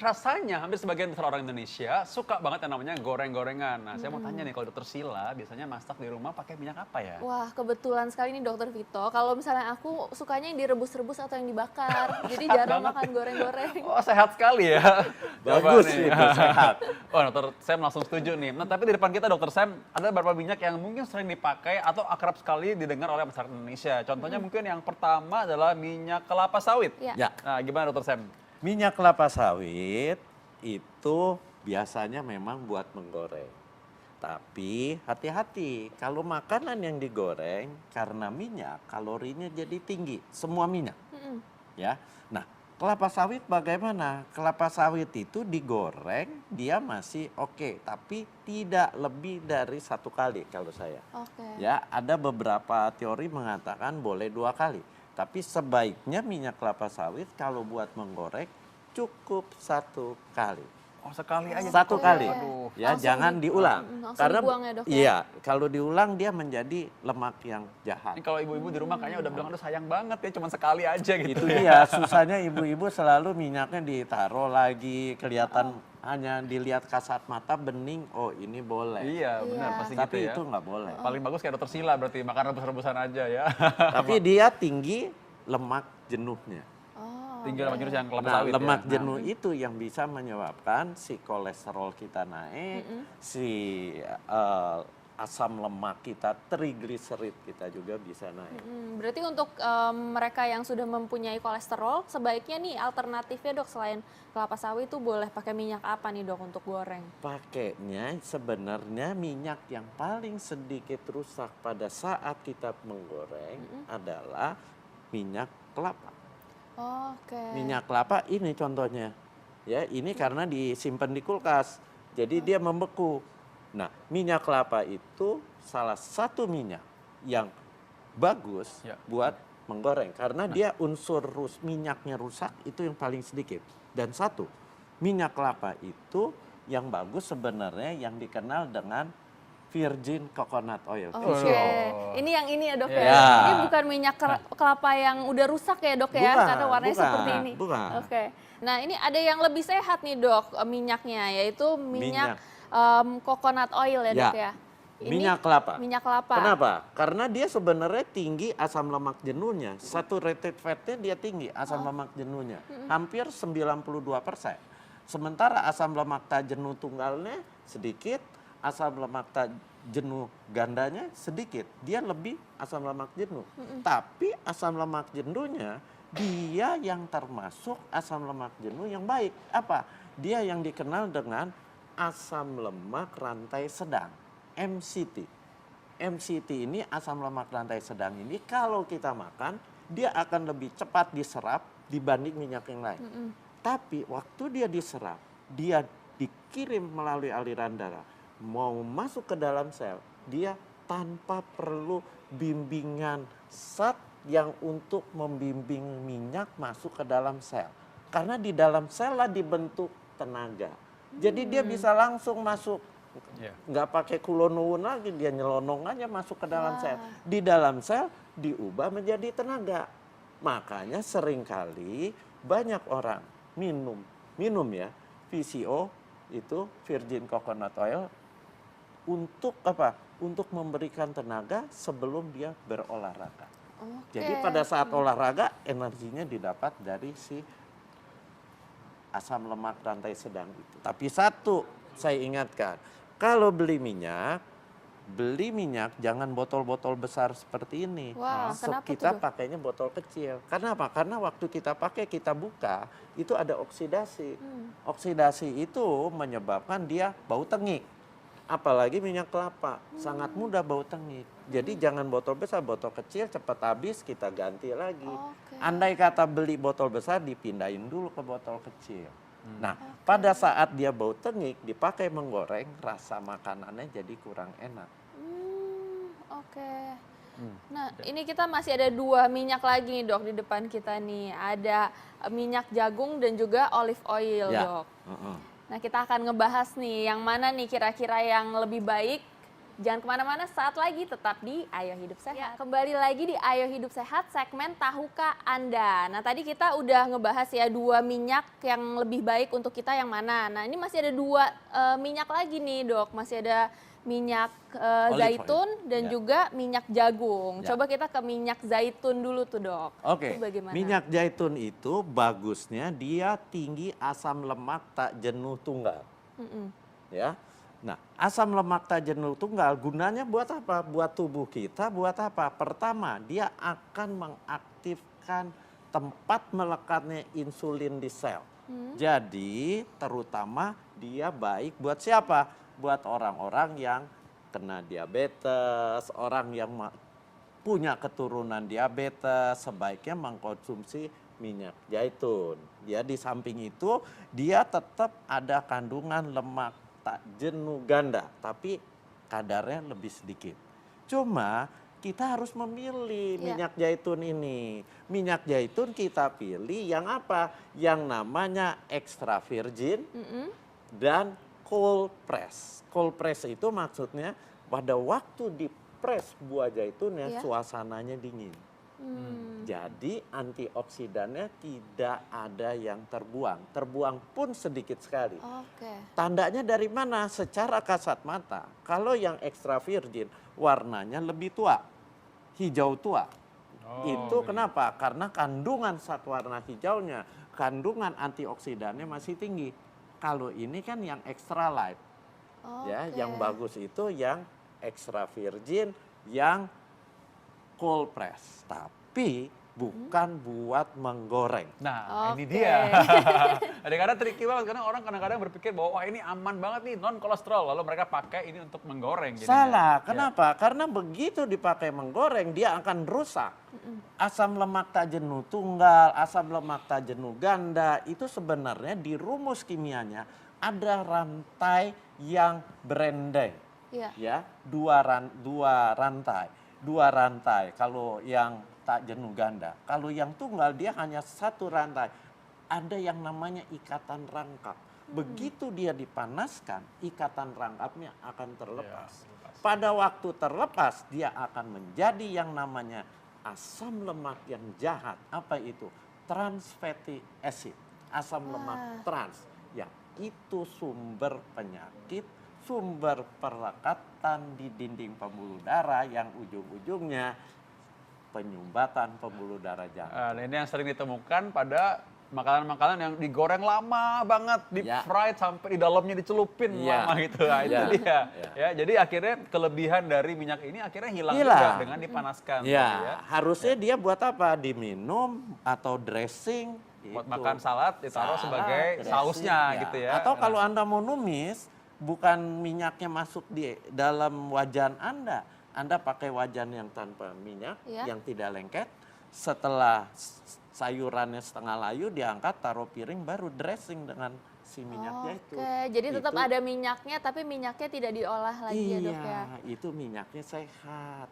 rasanya hampir sebagian besar orang Indonesia suka banget yang namanya goreng-gorengan. Nah, saya mau tanya nih, kalau Dokter Sila biasanya masak di rumah pakai minyak apa ya? Wah, kebetulan sekali nih Dokter Vito. Kalau misalnya aku sukanya yang direbus-rebus atau yang dibakar. Jadi jarang Banget makan nih. goreng-goreng. Oh, sehat sekali ya. Coba Bagus nih. itu, sehat. Oh, Dokter Sam langsung setuju nih. Nah, tapi di depan kita Dokter Sam ada beberapa minyak yang mungkin sering dipakai atau akrab sekali didengar oleh masyarakat Indonesia. Contohnya mungkin yang pertama adalah minyak kelapa sawit. Ya. Ya. Nah, gimana Dokter Sam? Minyak kelapa sawit itu biasanya memang buat menggoreng. Tapi hati-hati, kalau makanan yang digoreng karena minyak kalorinya jadi tinggi, semua minyak. Ya. Nah, kelapa sawit bagaimana? Kelapa sawit itu digoreng dia masih oke, tapi tidak lebih dari 1 kali kalau saya. Oke. Ya, ada beberapa teori mengatakan boleh 2 kali. Tapi sebaiknya minyak kelapa sawit kalau buat menggoreng cukup 1 kali. Oh, sekali aja. 1 cukup. kali. Aduh. Ya, Langsung jangan diulang. langsung Karena dibuang ya, Dok, ya? iya, kalau diulang dia menjadi lemak yang jahat. Ini kalau ibu-ibu di rumah kayaknya udah bilang, aduh sayang banget ya, cuma sekali aja gitu. Itu dia, susahnya ibu-ibu selalu minyaknya ditaruh lagi, kelihatan hanya dilihat kasat mata bening, oh ini boleh. Iya, benar Iya. pasti Tapi gitu ya. itu nggak boleh. Paling bagus kayak Dokter Sila berarti makan rebus-rebusan aja ya. Tapi dia tinggi lemak jenuhnya. Oh, Tinggi lemak jenuh yang kelapa Nah, sawit lemak ya. jenuh itu yang bisa menyebabkan si kolesterol kita naik, si asam lemak kita, trigliserid kita juga bisa naik. Berarti untuk mereka yang sudah mempunyai kolesterol, sebaiknya nih alternatifnya Dok, selain kelapa sawit itu boleh pakai minyak apa nih Dok untuk goreng? Pakainya sebenarnya minyak yang paling sedikit rusak pada saat kita menggoreng adalah minyak kelapa. Oke. Minyak kelapa ini contohnya. Ya, ini karena disimpan di kulkas. Jadi dia membeku. Nah, minyak kelapa itu salah satu minyak yang bagus Ya. buat menggoreng karena dia unsur minyaknya rusak itu yang paling sedikit. Dan satu, minyak kelapa itu yang bagus sebenarnya yang dikenal dengan virgin coconut oil. Oke, ini yang ini ya Dok ya. Ya. Ini bukan minyak kelapa yang udah rusak ya Dok ya, Bukan, karena warnanya bukan, seperti ini. bukan. Oke, nah ini ada yang lebih sehat nih Dok minyaknya, yaitu minyak coconut oil ya Dok ya. Ini Minyak kelapa. Minyak kelapa. Kenapa? Karena dia sebenarnya tinggi asam lemak jenuhnya. Saturated fatnya dia tinggi asam lemak jenuhnya. Hampir 92%. Sementara asam lemak tak jenuh tunggalnya sedikit, asam lemak tak jenuh gandanya sedikit. Dia lebih asam lemak jenuh. Tapi asam lemak jenuhnya dia yang termasuk asam lemak jenuh yang baik. Apa? Dia yang dikenal dengan asam lemak rantai sedang. MCT. MCT ini asam lemak rantai sedang ini kalau kita makan dia akan lebih cepat diserap dibanding minyak yang lain. Tapi waktu dia diserap, dia dikirim melalui aliran darah, mau masuk ke dalam sel, dia tanpa perlu bimbingan zat yang untuk membimbing minyak masuk ke dalam sel. Karena di dalam sel lah dibentuk tenaga. Jadi dia bisa langsung masuk. Iya. Nggak pakai kulonuwun lagi, dia nyelonong aja masuk ke dalam sel. Di dalam sel diubah menjadi tenaga. Makanya seringkali banyak orang minum ya VCO itu virgin coconut oil untuk apa? Untuk memberikan tenaga sebelum dia berolahraga. Oke. Jadi pada saat olahraga energinya didapat dari si asam lemak rantai sedang itu. Tapi satu saya ingatkan, kalau beli minyak jangan botol-botol besar seperti ini. Wah, kenapa Kita tuh, Dok? pakainya botol kecil. Karena apa? Karena waktu kita pakai, kita buka, itu ada oksidasi. Oksidasi itu menyebabkan dia bau tengik. Apalagi minyak kelapa, sangat mudah bau tengik. Jadi jangan botol besar, botol kecil cepat habis kita ganti lagi. Oke. Andai kata beli botol besar dipindahin dulu ke botol kecil. Nah, pada saat dia bau tengik dipakai menggoreng, rasa makanannya jadi kurang enak. Oke. Nah, ini kita masih ada 2 minyak lagi nih Dok di depan kita nih. Ada minyak jagung dan juga olive oil Ya. Dok. Nah, kita akan ngebahas nih yang mana nih kira-kira yang lebih baik Jangan kemana-mana, saat lagi tetap di Ayo Hidup Sehat. Ya, kembali lagi di Ayo Hidup Sehat, segmen Tahukah Anda. Nah tadi kita udah ngebahas ya 2 minyak yang lebih baik untuk kita yang mana. Nah ini masih ada 2 minyak lagi nih dok, masih ada minyak Olive zaitun oil. dan Ya. juga minyak jagung. Ya. Coba kita ke minyak zaitun dulu tuh dok. Oke, Itu bagaimana? minyak zaitun itu bagusnya dia tinggi asam lemak tak jenuh tunggal. Ya, nah asam lemak tak jenuh tunggal gunanya buat apa? Buat tubuh kita, buat apa? Pertama, dia akan mengaktifkan tempat melekatnya insulin di sel. Jadi terutama dia baik buat siapa? Buat orang-orang yang kena diabetes, orang yang punya keturunan diabetes, sebaiknya mengkonsumsi minyak zaitun. Ya, di samping itu dia tetap ada kandungan lemak tak jenuh ganda, tapi kadarnya lebih sedikit. Cuma kita harus memilih minyak zaitun ini. Minyak zaitun kita pilih yang apa? Yang namanya extra virgin dan cold press. Cold press itu maksudnya pada waktu dipres buah zaitunnya suasananya dingin. Jadi antioksidannya tidak ada yang terbuang. Terbuang pun sedikit sekali. Tandanya dari mana? Secara kasat mata. Kalau yang extra virgin warnanya lebih tua. Hijau tua. Itu kenapa? Karena kandungan zat warna hijaunya, kandungan antioksidannya masih tinggi. Kalau ini kan yang extra light. Ya, yang bagus itu yang extra virgin, yang cold press, tapi bukan buat menggoreng. Nah, ini dia. Kadang-kadang tricky banget karena orang kadang-kadang berpikir bahwa wah ini aman banget nih non kolesterol, lalu mereka pakai ini untuk menggoreng. Salah, kenapa? Karena begitu dipakai menggoreng dia akan rusak. Asam lemak tak jenuh tunggal, asam lemak tak jenuh ganda itu sebenarnya di rumus kimianya ada rantai yang berendeng. Ya, dua rantai. Kalau yang tak jenuh ganda, kalau yang tunggal dia hanya satu rantai. Ada yang namanya ikatan rangkap. Begitu dia dipanaskan, ikatan rangkapnya akan terlepas. Pada waktu terlepas, dia akan menjadi yang namanya asam lemak yang jahat. Apa itu? Trans fatty acid, asam lemak trans. Ya, itu sumber penyakit, sumber perlekatan di dinding pembuluh darah yang ujung-ujungnya penyumbatan pembuluh darah jantung. Nah, ini yang sering ditemukan pada makanan-makanan yang digoreng lama banget, deep fried sampai di dalamnya dicelupin lama gitu. Nah, itu dia. Ya, jadi akhirnya kelebihan dari minyak ini akhirnya hilang juga dengan dipanaskan. Ya, harusnya dia buat apa? Diminum atau dressing. Buat makan salad ditaruh sebagai sausnya gitu ya. Atau kalau Anda mau numis, bukan minyaknya masuk di dalam wajan Anda pakai wajan yang tanpa minyak, yang tidak lengket. Setelah sayurannya setengah layu diangkat, taruh piring, baru dressing dengan si minyaknya itu. Jadi tetap ada minyaknya, tapi minyaknya tidak diolah lagi ya dok ya? Iya, itu minyaknya sehat.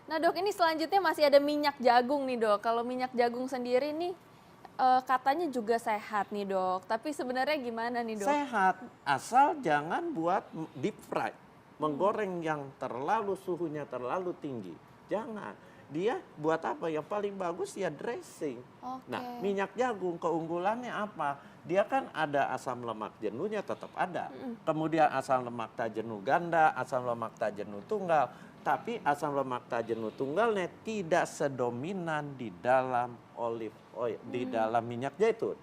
Nah dok, ini selanjutnya masih ada minyak jagung nih dok. Kalau minyak jagung sendiri nih katanya juga sehat nih dok. Tapi sebenarnya gimana nih dok? Sehat, asal jangan buat deep fried. Menggoreng yang terlalu suhunya terlalu tinggi. Jangan. Dia buat apa? Yang paling bagus ya dressing. Nah, minyak jagung keunggulannya apa? Dia kan ada asam lemak jenuhnya tetap ada. Kemudian asam lemak tak jenuh ganda, asam lemak tak jenuh tunggal. Tapi asam lemak tak jenuh tunggalnya tidak sedominan di dalam olive oil, di dalam minyak zaitun.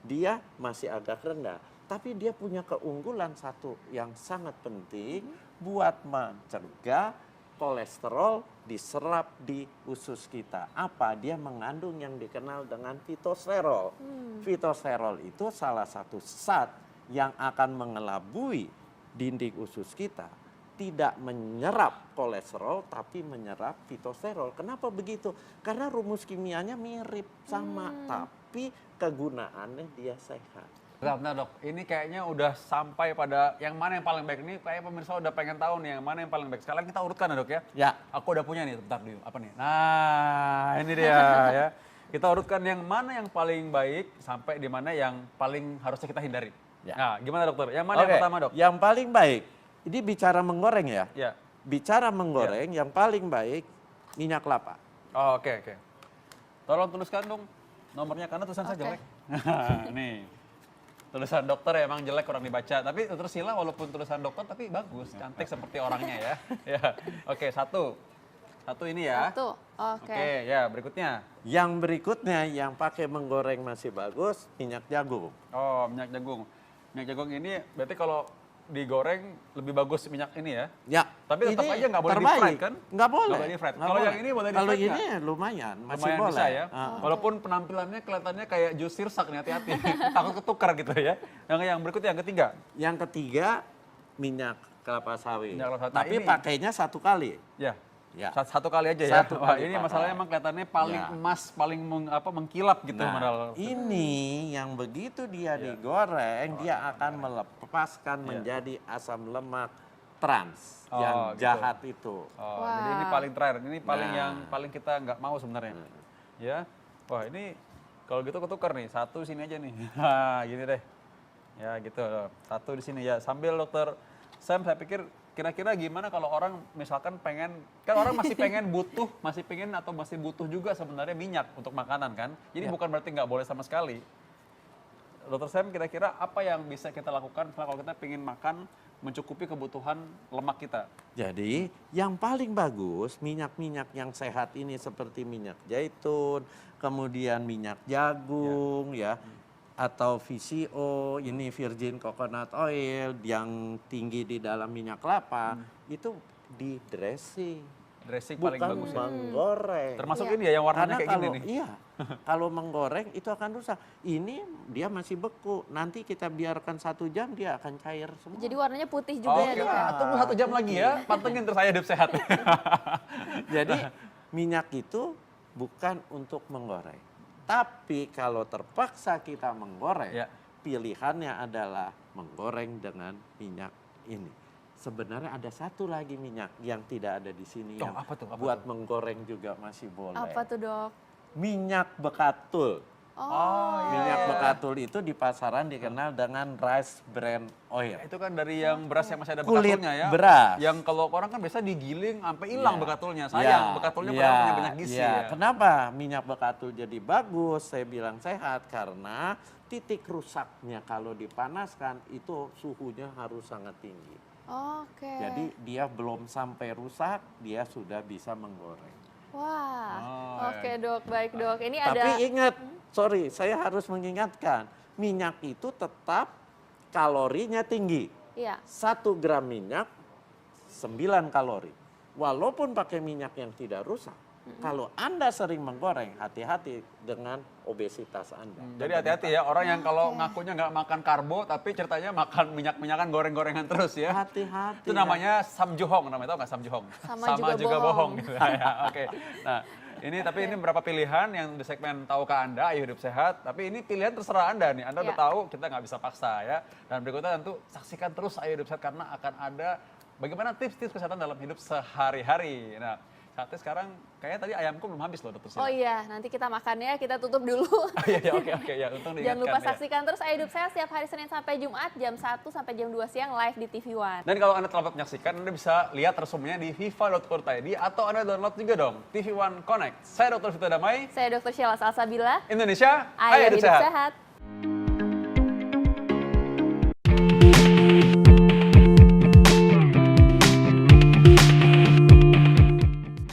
Dia masih agak rendah. Tapi dia punya keunggulan satu yang sangat penting buat mencegah kolesterol diserap di usus kita. Apa? Dia mengandung yang dikenal dengan fitosterol. Fitosterol itu salah satu zat yang akan mengelabui dinding usus kita. Tidak menyerap kolesterol tapi menyerap fitosterol. Kenapa begitu? Karena rumus kimianya mirip sama, tapi kegunaannya dia sehat. Bentar dok, ini kayaknya udah sampai pada yang mana yang paling baik. Ini kayak pemirsa udah pengen tahu nih yang mana yang paling baik. Sekalian kita urutkan ya dok ya. Ya. Aku udah punya nih, bentar dulu. Apa nih? Nah, ini dia ya. Kita urutkan yang mana yang paling baik sampai di mana yang paling harusnya kita hindari. Nah, gimana dokter? Yang mana yang pertama dok? Yang paling baik Ini bicara menggoreng ya. Ya. Bicara menggoreng yang paling baik minyak kelapa. Oh, oke. Tolong tuliskan dong nomornya karena tulisan saya jelek. Nih. Tulisan dokter ya emang jelek kurang dibaca. Tapi dokter Sila walaupun tulisan dokter tapi bagus, cantik seperti orangnya ya. Ya. Oke, satu ini ya. Satu, oke. Oke, ya berikutnya. Yang berikutnya yang pakai menggoreng masih bagus minyak jagung. Oh, minyak jagung. Minyak jagung ini berarti kalau digoreng lebih bagus minyak ini ya? Ya. Tapi tetap ini aja nggak boleh terbaik. di-fried kan? Nggak boleh. Nggak boleh di-fried. Nggak Kalau boleh. yang ini boleh di-fried Kalau nggak? ini lumayan, masih Lumayan boleh. bisa ya. Walaupun penampilannya kelihatannya kayak jus sirsak nih, hati-hati. Takut ketukar gitu ya. Yang berikutnya yang ketiga. Yang ketiga minyak kelapa sawit. Minyak kelapa sawit. Nah, Tapi ini- pakainya satu kali. Ya. Ya. Satu kali aja ya. Satu Wah, kali ini pakai. masalahnya emang kelihatannya paling Ya. emas, paling mengkilap gitu. Nah, Madal. ini yang begitu dia digoreng, dia akan melepaskan menjadi asam lemak trans yang gitu. jahat itu. Oh, Wah. jadi ini paling terakhir. Ini paling Nah. yang paling kita nggak mau sebenarnya. Ya. Wah, ini kalau gitu ketukar nih. Satu sini aja nih. Gini deh. Ya, gitu. Satu di sini ya. Sambil Dokter Sam, saya pikir kira-kira gimana kalau orang misalkan pengen, kan orang masih pengen masih butuh juga sebenarnya minyak untuk makanan kan. Jadi Ya. bukan berarti nggak boleh sama sekali. Dokter Sam, kira-kira apa yang bisa kita lakukan misalnya kalau kita pengen makan mencukupi kebutuhan lemak kita? Jadi yang paling bagus minyak-minyak yang sehat ini seperti minyak zaitun, kemudian minyak jagung ya, atau VCO, ini virgin coconut oil yang tinggi di dalam minyak kelapa, itu di dressing. Dressing paling Bukan bagus ya. menggoreng. Termasuk Iya. ini ya yang warnanya Karena kayak kalau gini nih. iya, kalau menggoreng itu akan rusak. Ini dia masih beku. Nanti kita biarkan 1 jam dia akan cair semua. Jadi warnanya putih juga ya Oke, Dok ya? tunggu 1 jam lagi ya. Pantengin terus saya hidup sehat. Jadi minyak itu bukan untuk menggoreng. Tapi kalau terpaksa kita menggoreng, Ya. pilihannya adalah menggoreng dengan minyak ini. Sebenarnya ada satu lagi minyak yang tidak ada di sini Oh, yang apa tuh? Apa buat tuh? menggoreng juga masih boleh. Apa tuh Dok? Minyak bekatul. Oh, Minyak bekatul itu di pasaran dikenal dengan rice bran oil. Itu kan dari yang beras yang masih ada Kulit bekatulnya ya. beras. Yang kalau orang kan biasa digiling sampai hilang Iya. bekatulnya. Iya, Sayang, bekatulnya padahal punya banyak gizi iya. ya. Kenapa minyak bekatul jadi bagus? Saya bilang sehat karena titik rusaknya kalau dipanaskan itu suhunya harus sangat tinggi. Oke. Jadi dia belum sampai rusak, dia sudah bisa menggoreng. Wah, Oh, oke Dok, baik Dok. Ini Tapi ada ingat, sorry, saya harus mengingatkan, minyak itu tetap kalorinya tinggi. Iya. 1 gram minyak 9 kalori. Walaupun pakai minyak yang tidak rusak, kalau Anda sering menggoreng, hati-hati dengan obesitas Anda. Jadi hati-hati ya orang yang kalau ngakunya nggak makan karbo tapi ceritanya makan minyak-minyakan goreng-gorengan terus ya. Hati-hati. Itu namanya samjuhong, namanya tau nggak samjuhong? Sama juga bohong. gitu. Ya, oke. Nah, ini beberapa pilihan yang di segmen Tahukah Anda, Ayo Hidup Sehat. Tapi ini pilihan terserah Anda nih. Anda udah Ya. tahu, kita nggak bisa paksa ya. Dan berikutnya tentu saksikan terus Ayo Hidup Sehat karena akan ada bagaimana tips-tips kesehatan dalam hidup sehari-hari. Nah, saatnya sekarang kayaknya tadi ayamku belum habis loh, Dokter Sila. Oh iya, nanti kita makannya, kita tutup dulu. Iya, oke ya, untung diingatkan. Jangan lupa ya. saksikan terus Ayo Hidup Sehat setiap hari Senin sampai Jumat jam 1 sampai jam 2 siang live di TV One. Dan kalau Anda terlambat menyaksikan, Anda bisa lihat resumenya di viva.co.id atau Anda download juga dong TV One Connect. Saya Dr. Vito Damai, Saya Dr. Sheila Salsabila. Indonesia, Ayo Hidup Sehat.